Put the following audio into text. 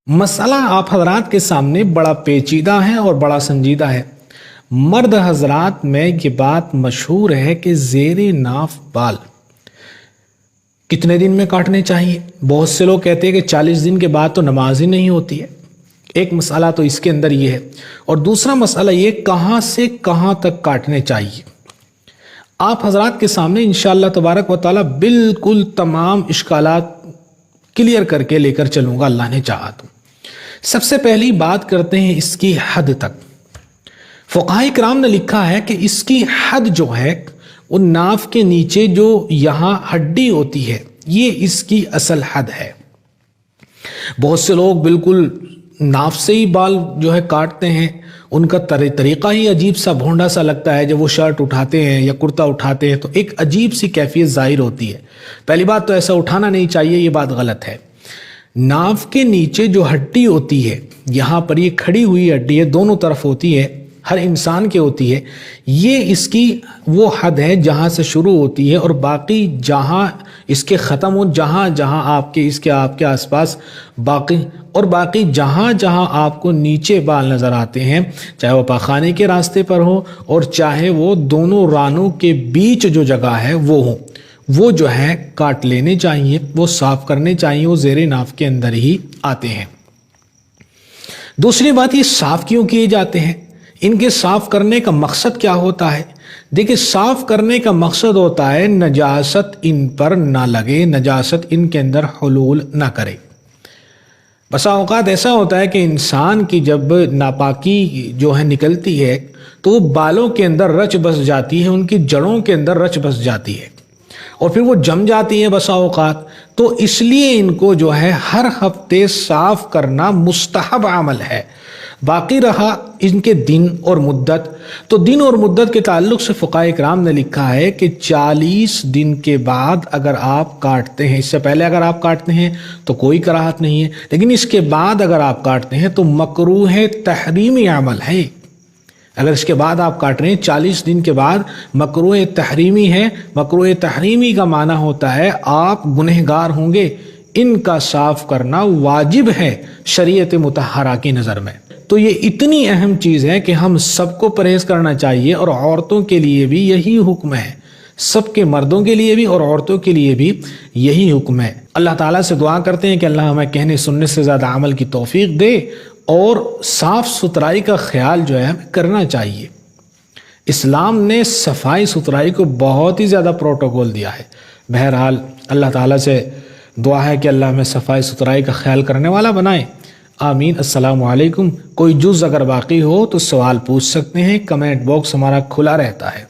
مسئلہ آپ حضرات کے سامنے بڑا پیچیدہ ہے اور بڑا سنجیدہ ہے۔ مرد حضرات میں یہ بات مشہور ہے کہ زیر ناف بال کتنے دن میں کاٹنے چاہیے۔ بہت سے لوگ کہتے ہیں کہ 40 دن کے بعد تو نماز ہی نہیں ہوتی ہے۔ ایک مسئلہ تو اس کے اندر یہ ہے، اور دوسرا مسئلہ یہ کہاں سے کہاں تک کاٹنے چاہیے۔ آپ حضرات کے سامنے انشاءاللہ تبارک و تعالی بالکل تمام اشکالات کلیئر کر کے لے کر چلوں گا اللہ نے چاہا تو۔ سب سے پہلی بات کرتے ہیں اس کی حد تک۔ فقہاء کرام نے لکھا ہے کہ اس کی حد جو ہے وہ ناف کے نیچے جو یہاں ہڈی ہوتی ہے یہ اس کی اصل حد ہے۔ بہت سے لوگ بالکل ناف سے ہی بال جو ہے کاٹتے ہیں، ان کا طریقہ ہی عجیب سا بھونڈا سا لگتا ہے۔ جب وہ شرٹ اٹھاتے ہیں یا کرتا اٹھاتے ہیں تو ایک عجیب سی کیفیت ظاہر ہوتی ہے۔ پہلی بات تو ایسا اٹھانا نہیں چاہیے، یہ بات غلط ہے۔ ناف کے نیچے جو ہڈی ہوتی ہے، یہاں پر یہ کھڑی ہوئی ہڈی ہے، دونوں طرف ہوتی ہے، ہر انسان کے ہوتی ہے، یہ اس کی وہ حد ہے جہاں سے شروع ہوتی ہے اور باقی جہاں اس کے ختم ہو، جہاں جہاں آپ کے آس پاس باقی جہاں جہاں آپ کو نیچے بال نظر آتے ہیں، چاہے وہ پاخانے کے راستے پر ہو اور چاہے وہ دونوں رانوں کے بیچ جو جگہ ہے وہ ہو، وہ جو ہے کاٹ لینے چاہیے، وہ صاف کرنے چاہیے، وہ زیر ناف کے اندر ہی آتے ہیں۔ دوسری بات، یہ صاف کیوں کیے جاتے ہیں؟ ان کے صاف کرنے کا مقصد کیا ہوتا ہے؟ دیکھیں، صاف کرنے کا مقصد ہوتا ہے نجاست ان پر نہ لگے، نجاست ان کے اندر حلول نہ کرے۔ بسا اوقات ایسا ہوتا ہے کہ انسان کی جب ناپاکی جو ہے نکلتی ہے تو وہ بالوں کے اندر رچ بس جاتی ہے، ان کی جڑوں کے اندر رچ بس جاتی ہے اور پھر وہ جم جاتی ہے بسا اوقات۔ تو اس لیے ان کو جو ہے ہر ہفتے صاف کرنا مستحب عمل ہے۔ باقی رہا ان کے دن اور مدت، تو دن اور مدت کے تعلق سے فقہاء کرام نے لکھا ہے کہ 40 دن کے بعد اگر آپ کاٹتے ہیں، اس سے پہلے اگر آپ کاٹتے ہیں تو کوئی کراہت نہیں ہے، لیکن اس کے بعد اگر آپ کاٹتے ہیں تو مکروہ تحریمی عمل ہے۔ اگر اس کے بعد آپ کاٹ رہے ہیں 40 دن کے بعد، مکروہ تحریمی ہے۔ مکروہ تحریمی کا معنی ہوتا ہے آپ گنہگار ہوں گے، ان کا صاف کرنا واجب ہے شریعت مطہرہ کی نظر میں۔ تو یہ اتنی اہم چیز ہے کہ ہم سب کو پرہیز کرنا چاہیے، اور عورتوں کے لیے بھی یہی حکم ہے، سب کے مردوں کے لیے بھی اور عورتوں کے لیے بھی یہی حکم ہے۔ اللہ تعالیٰ سے دعا کرتے ہیں کہ اللہ ہمیں کہنے سننے سے زیادہ عمل کی توفیق دے، اور صاف ستھرائی کا خیال جو ہے ہمیں کرنا چاہیے۔ اسلام نے صفائی ستھرائی کو بہت ہی زیادہ پروٹوکول دیا ہے۔ بہرحال اللہ تعالیٰ سے دعا ہے کہ اللہ ہمیں صفائی ستھرائی کا خیال کرنے والا بنائے، آمین۔ السلام علیکم۔ کوئی جز اگر باقی ہو تو سوال پوچھ سکتے ہیں، کمنٹ باکس ہمارا کھلا رہتا ہے۔